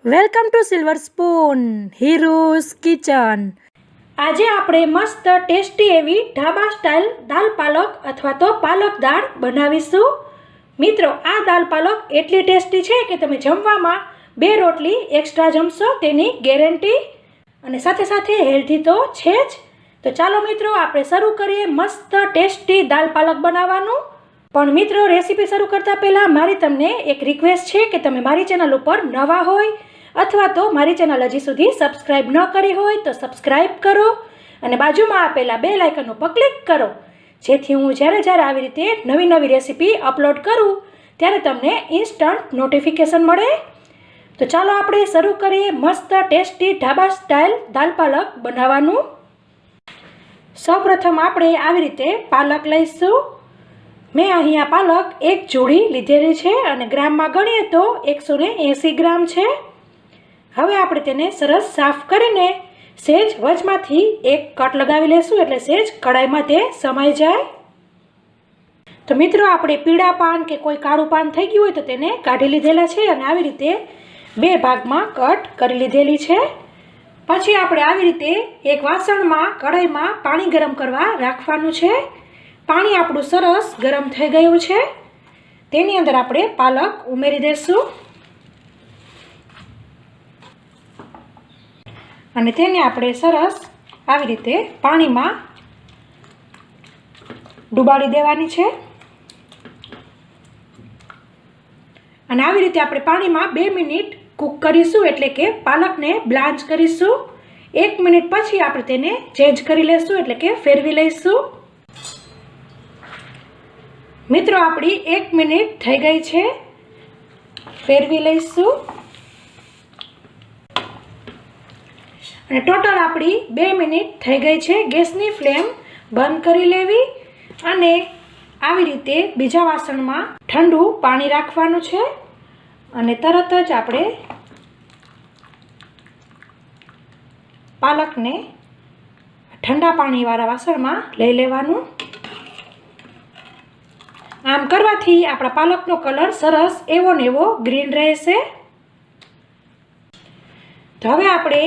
Welcome to silver spoon Heeru's kitchen. આજે આપણે મસ્ત ટેસ્ટી એવી ઢાબા સ્ટાઇલ દાલ પાલક અથવા તો પાલક દાળ બનાવીશું। મિત્રો, આ દાલ પાલક એટલી ટેસ્ટી છે કે તમે જમવામાં 2 રોટલી એક્સ્ટ્રા જમશો તેની ગેરંટી, અને સાથે સાથે હેલ્ધી તો છે જ। તો ચાલો મિત્રો, આપણે શરૂ કરીએ મસ્ત ટેસ્ટી દાલ પાલક બનાવવાનું। પણ મિત્રો, રેસીપી શરૂ કરતાં પહેલાં મારી તમને એક રિક્વેસ્ટ છે કે તમે મારી ચેનલ ઉપર નવા હોય અથવા તો મારી ચેનલ હજી સુધી સબસ્ક્રાઈબ ન કરી હોય તો સબસ્ક્રાઈબ કરો અને બાજુમાં આપેલા બેલ આઇકન ઉપર ક્લિક કરો, જેથી હું જ્યારે આવી રીતે નવી રેસીપી અપલોડ કરું ત્યારે તમને ઇન્સ્ટન્ટ નોટિફિકેશન મળે। તો ચાલો આપણે શરૂ કરીએ મસ્ત ટેસ્ટી ઢાબા સ્ટાઇલ દાલ પાલક બનાવવાનું। સૌપ્રથમ આપણે આવી રીતે પાલક લઈશું। મેં અહીંયા પાલક 1 જોડી લીધેલી છે અને ગ્રામમાં ગણીએ તો 180 ગ્રામ છે। હવે આપણે તેને સરસ સાફ કરીને સેજ વચમાંથી એક કટ લગાવી લેશું, એટલે સેજ કડાઈમાં તે સમાઈ જાય। તો મિત્રો, આપણે પીળા પાન કે કોઈ કાળું પાન થઈ ગયું હોય તો તેને કાઢી લીધેલા છે અને આવી રીતે 2 ભાગમાં કટ કરી લીધેલી છે। પછી આપણે આવી રીતે એક વાસણમાં કડાઈમાં પાણી ગરમ કરવા રાખવાનું છે। પાણી આપણું સરસ ગરમ થઈ ગયું છે, તેની અંદર આપણે પાલક ઉમેરી દઈશું અને તેને આપણે સરસ આવી રીતે પાણીમાં ડુબાડી દેવાની છે। અને આવી રીતે આપણે પાણીમાં 2 મિનિટ કૂક કરીશું, એટલે કે પાલકને બ્લાન્ચ કરીશું। 1 મિનિટ પછી આપણે તેને ચેન્જ કરી લઈશું, એટલે કે ફેરવી લઈશું। મિત્રો, આપણી 1 મિનિટ થઈ ગઈ છે, ફેરવી લઈશું અને ટોટલ આપણી 2 મિનિટ થઈ ગઈ છે। ગેસની ફ્લેમ બંધ કરી લેવી અને આવી રીતે બીજા વાસણમાં ઠંડુ પાણી રાખવાનું છે અને તરત જ આપણે પાલકને ઠંડા પાણીવાળા વાસણમાં લઈ લેવાનું। આમ કરવાથી આપણા પાલકનો કલર સરસ એવો ને એવો ગ્રીન રહેશે। તો હવે આપણે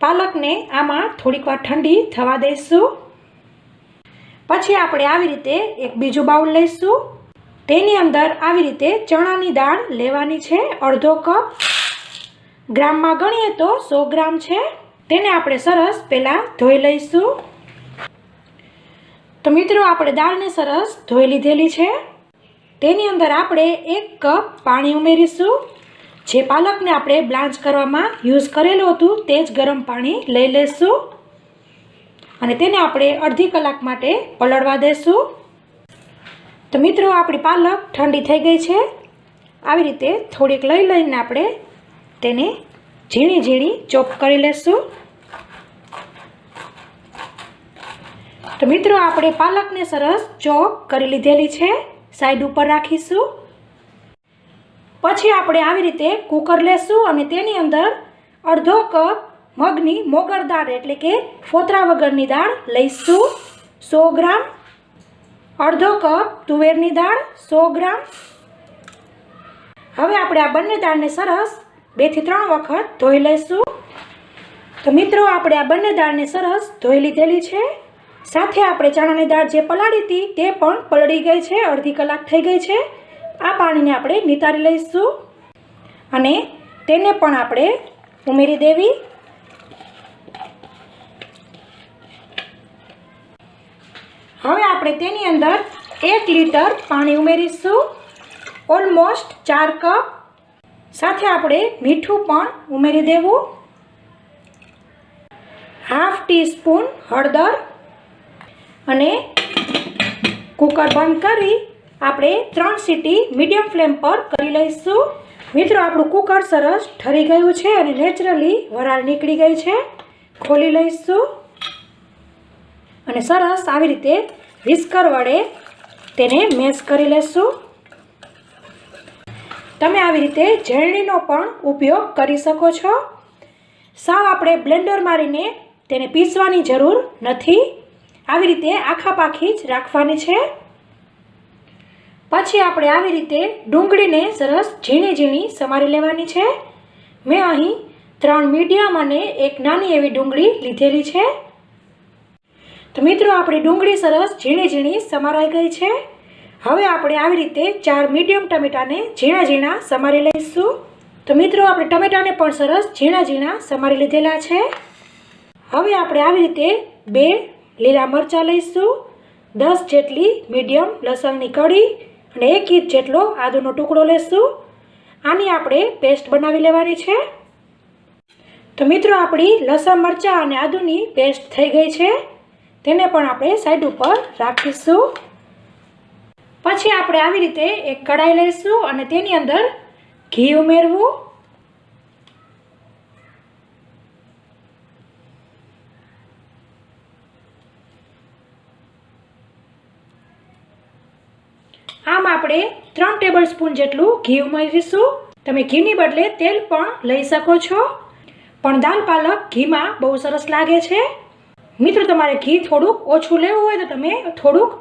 પાલકને આમાં થોડીક વાર ઠંડી થવા દઈશું। પછી આપણે આવી રીતે એક બીજું બાઉલ લઈશું, તેની અંદર આવી રીતે ચણાની દાળ લેવાની છે, અડધો કપ, ગ્રામમાં ગણીએ તો 100 ગ્રામ છે। તેને આપણે સરસ પહેલાં ધોઈ લઈશું। તો મિત્રો, આપણે દાળને સરસ ધોઈ લીધેલી છે, તેની અંદર આપણે 1 કપ પાણી ઉમેરીશું। જે પાલકને આપણે બ્લાન્ચ કરવામાં યુઝ કરેલું હતું તે જ ગરમ પાણી લઈ લઈશું અને તેને આપણે અડધી કલાક માટે પલળવા દઈશું। તો મિત્રો, આપણી પાલક ઠંડી થઈ ગઈ છે। આવી રીતે થોડીક લઈને આપણે તેને ઝીણી ચોપ કરી લઈશું। તો મિત્રો, આપણે પાલકને સરસ ચોપ કરી લીધેલી છે, સાઈડ ઉપર રાખીશું। પછી આપણે આવી રીતે કુકર લેશું અને તેની અંદર અડધો કપ મગની મોગર દાળ એટલે કે ફોતરા વગરની દાળ લઈશું 100 ગ્રામ, અડધો કપ તુવેરની દાળ 100 ગ્રામ। હવે આપણે આ બંને દાળને સરસ 2 થી 3 વખત ધોઈ લઈશું। તો મિત્રો, આપણે આ બંને દાળને સરસ ધોઈ લીધેલી છે, સાથે આપણે ચણાની દાળ જે પલાળી હતી તે પણ પલળી ગઈ છે, અડધી કલાક થઈ ગઈ છે। આ પાણીને આપણે નિતારી લઈશું અને તેને પણ આપણે ઉમેરી દેવી। હવે આપણે તેની અંદર 1 લીટર પાણી ઉમેરીશું, ઓલમોસ્ટ 4 કપ। સાથે આપણે મીઠું પણ ઉમેરી દેવું, ½ ટીસ્પૂન હળદર અને કુકર બંધ કરી આપણે 3 સીટી મીડિયમ ફ્લેમ પર કરી લઈશું। મિત્રો, આપણું કુકર સરસ ઠરી ગયું છે અને નેચરલી વરાળ નીકળી ગઈ છે। ખોલી લઈશું અને સરસ આવી રીતે વિસ્કર વડે તેને મેશ કરી લઈશું। તમે આવી રીતે ઝેરણીનો પણ ઉપયોગ કરી શકો છો। સાવ આપણે બ્લેન્ડર મારીને તેને પીસવાની જરૂર નથી, આવી રીતે આખા પાખી જ રાખવાની છે। પછી આપણે આવી રીતે ડુંગળીને સરસ ઝીણી સમારી લેવાની છે મેં અહીં 3 મીડિયમ અને એક નાની એવી ડુંગળી લીધેલી છે. તો મિત્રો આપણી ડુંગળી સરસ ઝીણી ઝીણી સમારાઈ ગઈ છે. હવે આપણે આવી રીતે 4 મીડિયમ ટમેટાને ઝીણા ઝીણા સમારી લઈશું. તો મિત્રો આપણે ટમેટાને પણ સરસ ઝીણા ઝીણા સમારી લીધેલા છે. હવે આપણે આવી રીતે 2 લીલા મરચાં લઈશું, 10 જેટલી મીડિયમ લસણની કળી અને 1 ઇંચ જેટલો આદુનો ટુકડો લઈશું. આની આપણે પેસ્ટ બનાવી લેવાની છે. તો મિત્રો આપણી લસણ મરચાં અને આદુની પેસ્ટ થઈ ગઈ છે. તેને પણ આપણે સાઈડ ઉપર રાખીશું. પછી આપણે આવી રીતે એક કઢાઈ લઈશું અને તેની અંદર ઘી ઉમેરવું. આમ આપણે 3 ટેબલ સ્પૂન જેટલું ઘી ઉમેરીશું. તમે ઘીની બદલે તેલ પણ લઈ શકો છો, પણ દાલ પાલક ઘીમાં બહુ સરસ લાગે છે. મિત્રો તમારે ઘી થોડુંક ઓછું લેવું હોય તો તમે થોડુંક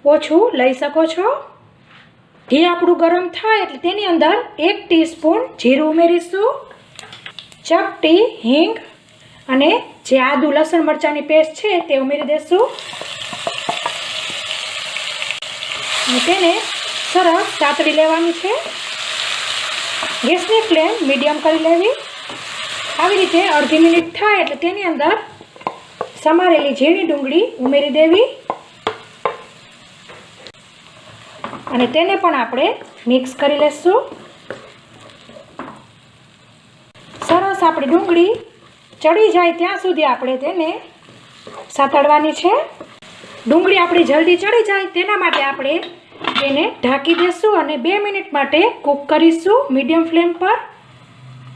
ઓછું લઈ શકો છો. ઘી આપણું ગરમ થાય એટલે તેની અંદર 1 ટીસ્પૂન જીરું ઉમેરીશું, ચપટી હિંગ અને જે આદુ લસણ મરચાંની પેસ્ટ છે તે ઉમેરી દઈશું અને તેને સરસ સાતળી લેવાની છે. ગેસની ફ્લેમ મીડિયમ કરી લેવી. આવી રીતે અડધી મિનિટ થાય એટલે તેની અંદર સમારેલી ઝીણી ડુંગળી ઉમેરી દેવી અને તેને પણ આપણે મિક્સ કરી લઈશું. સરસ આપણી ડુંગળી ચડી જાય ત્યાં સુધી આપણે તેને સાતળવાની છે. ડુંગળી આપણી જલ્દી ચડી જાય તેના માટે આપણે તેને ઢાંકી દઈશું અને 2 મિનિટ માટે કૂક કરીશું મીડિયમ ફ્લેમ પર.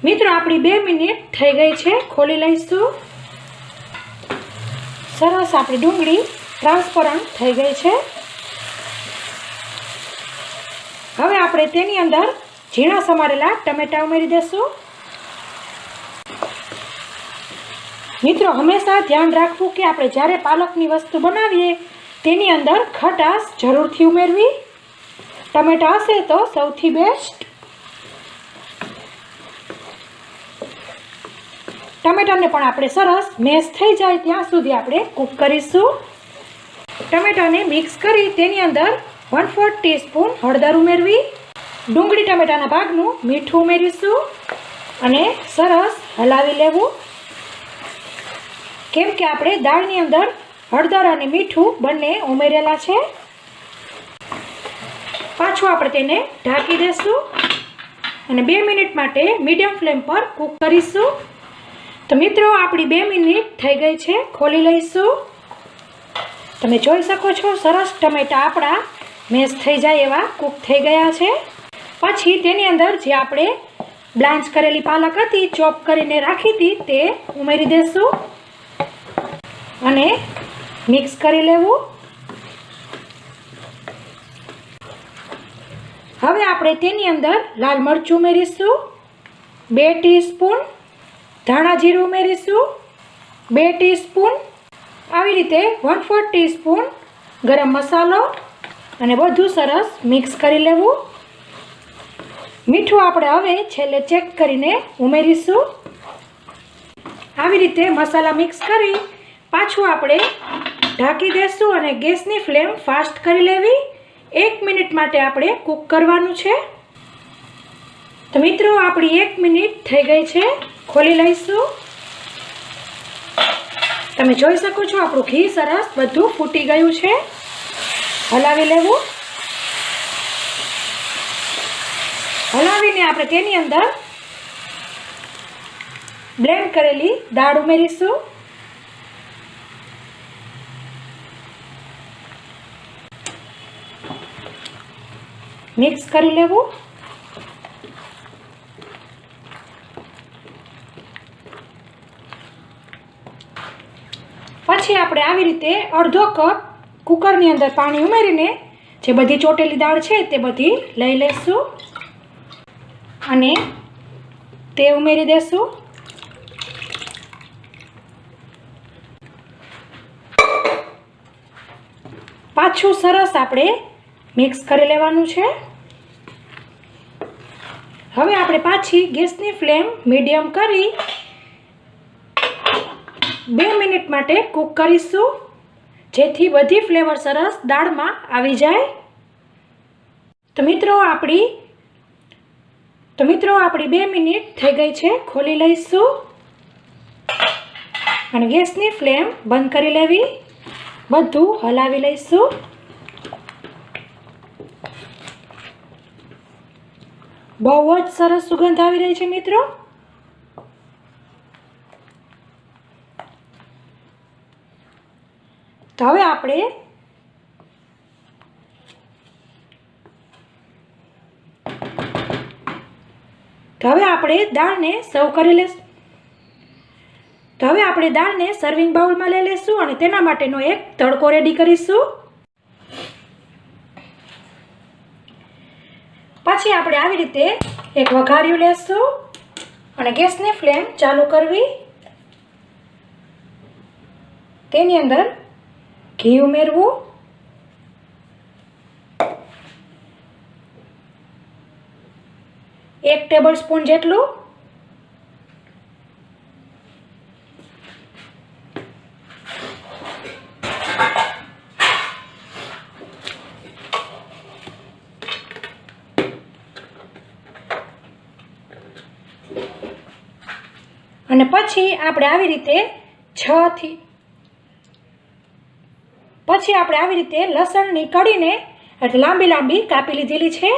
મિત્રો આપણી 2 મિનિટ થઈ ગઈ છે. ખોલી લઈશું. સરસ આપણી ડુંગળી ટ્રાન્સપરન્ટ થઈ ગઈ છે. હવે આપણે તેની અંદર ઝીણા સમારેલા ટમેટા ઉમેરી દઈશું. મિત્રો હંમેશા ધ્યાન રાખવું કે આપણે જ્યારે પાલકની વસ્તુ બનાવીએ તેની અંદર ખટાશ જરૂરથી ઉમેરવી. ટમેટા હશે તો સૌથી બેસ્ટ. ટમેટાને પણ આપણે સરસ મેશ થઈ જાય ત્યાં સુધી આપણે કૂક કરીશું. ટમેટાને મિક્સ કરી તેની અંદર 1/4 ટીસ્પૂન હળદર ઉમેરવી. ડુંગળી ટમેટાના ભાગનું મીઠું ઉમેરીશું અને સરસ હલાવી લેવું, કેમ કે આપણે દાળની અંદર હળદર અને મીઠું બંને ઉમેરેલા છે. પાછું આપણે તેને ઢાંકી દઈશું અને 2 મિનિટ માટે મીડિયમ ફ્લેમ પર કૂક કરીશું. તો મિત્રો આપણી 2 મિનિટ થઈ ગઈ છે. ખોલી લઈશું. તમે જોઈ શકો છો સરસ ટમેટા આપણા મેશ થઈ જાય એવા કૂક થઈ ગયા છે. પછી તેની અંદર જે આપણે બ્લાન્ચ કરેલી પાલક હતી, ચોપ કરીને રાખી હતી, તે ઉમેરી દઈશું અને મિક્સ કરી લેવું. હવે આપણે તેની અંદર લાલ મરચું ઉમેરીશું, 2 ટીસ્પૂન ધાણા જીરું ઉમેરીશું, 2 ટીસ્પૂન આવી રીતે 1/4 ટીસ્પૂન ગરમ મસાલો અને બધું સરસ મિક્સ કરી લેવું. મીઠું આપણે હવે છેલ્લે ચેક કરીને ઉમેરીશું. આવી રીતે મસાલા મિક્સ કરી પાછું આપણે ઢાંકી દઈશું અને ગેસની ફ્લેમ ફાસ્ટ કરી લેવી. 1 મિનિટ માટે આપણે કૂક કરવાનું છે. તો મિત્રો આપણી 1 મિનિટ થઈ ગઈ છે. ખોલી લઈશું. તમે જોઈ શકો છો આપણું ઘી સરસ બધું ફૂટી ગયું છે. હલાવી લેવું. હલાવીને આપણે તેની અંદર બ્લેન્ડ કરેલી દાળ ઉમેરીશું. મિક્સ કરી લેવું. પછી આપણે આવી રીતે અડધો કપ કુકરની અંદર પાણી ઉમેરીને જે બધી ચોટેલી દાળ છે તે બધી લઈ લઈશું અને તે ઉમેરી દઈશું. પાછું સરસ આપણે મિક્સ કરી લેવાનું છે. હવે આપણે પાછી ગેસની ફ્લેમ મીડિયમ કરી 2 મિનિટ માટે કૂક કરીશું, જેથી બધી ફ્લેવર સરસ દાળમાં આવી જાય. તો મિત્રો આપણી 2 મિનિટ થઈ ગઈ છે. ખોલી લઈશું અને ગેસની ફ્લેમ બંધ કરી લેવી. બધું હલાવી લઈશું. બહુ જ સરસ સુગંધ આવી રહી છે મિત્રો. તો હવે આપણે દાળને સર્વ કરી લઈશું. તો હવે આપણે દાળને સર્વિંગ બાઉલમાં લઈ લઈશું અને તેના માટેનો એક તડકો રેડી કરીશું. પછી આપણે આવી રીતે એક વઘાર્યું લેશું અને ગેસની ફ્લેમ ચાલુ કરવી. તેની અંદર ઘી ઉમેરવું. એક ટેબલ સ્પૂન જેટલું. અને પછી આપણે આવી રીતે લસણની કળીને લાંબી લાંબી કાપી લીધેલી છે.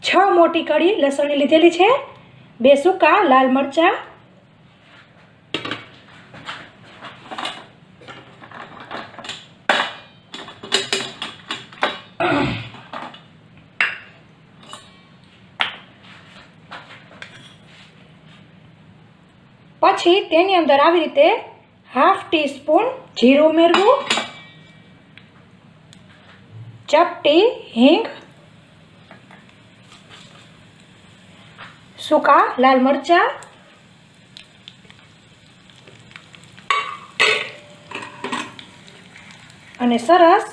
6 મોટી કળી લસણની લીધેલી છે. 2 સૂકા લાલ મરચાં, પછી તેની અંદર આવી રીતે 1/2 ટીસ્પૂન જીરું ઉમેરવું, ચપટી હિંગ, સૂકા લાલ મરચાં, અને સરસ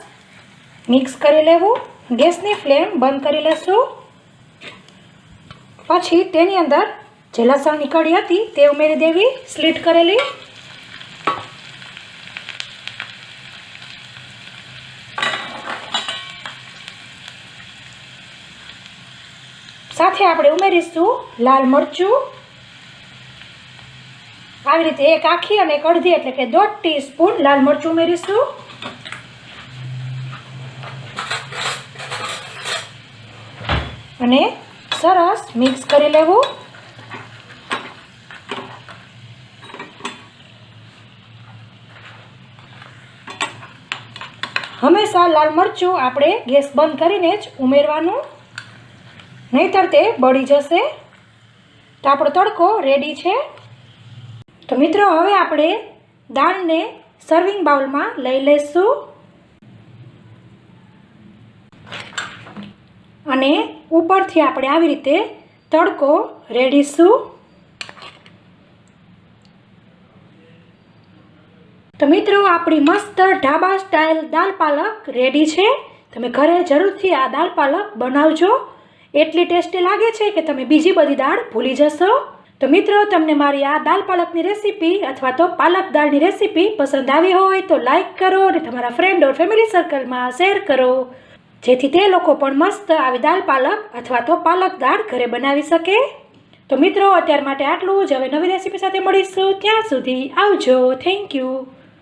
મિક્સ કરી લેવું. ગેસની ફ્લેમ બંધ કરી લેશું. પછી તેની અંદર જે લસણની કળી હતી તે ઉમેરી દેવી, સ્લીટ કરેલી. સાથે આપણે ઉમેરીશું લાલ મરચું. આવી રીતે એક આખી અને એક અડધી એટલે કે 1/2 ટીસ્પૂન લાલ મરચું ઉમેરીશું. અને સરસ મિક્સ કરી લેવું. હંમેશા લાલ મરચું આપણે ગેસ બંધ કરીને જ ઉમેરવાનું, નહીંતર તે બળી જશે. તો આપણો તડકો રેડી છે. તો મિત્રો હવે આપણે દાળને સર્વિંગ બાઉલમાં લઈ લઈશું અને ઉપરથી આપણે આવી રીતે તડકો રેડીશું. તો મિત્રો આપણી મસ્ત ઢાબા સ્ટાઇલ દાલ પાલક રેડી છે. તમે ઘરે જરૂરથી આ દાલ પાલક બનાવજો. એટલી ટેસ્ટી લાગે છે કે તમે બીજી બધી દાળ ભૂલી જશો. તો મિત્રો તમને મારી આ દાલ પાલકની રેસીપી અથવા તો પાલક દાળની રેસીપી પસંદ આવી હોય તો લાઈક કરો અને તમારા ફ્રેન્ડ ઓર ફેમિલી સર્કલમાં શેર કરો, જેથી તે લોકો પણ મસ્ત આવી દાલ પાલક અથવા તો પાલક દાળ ઘરે બનાવી શકે. તો મિત્રો અત્યાર માટે આટલું જ. હવે નવી રેસીપી સાથે મળીશું. ત્યાં સુધી આવજો. Thank you.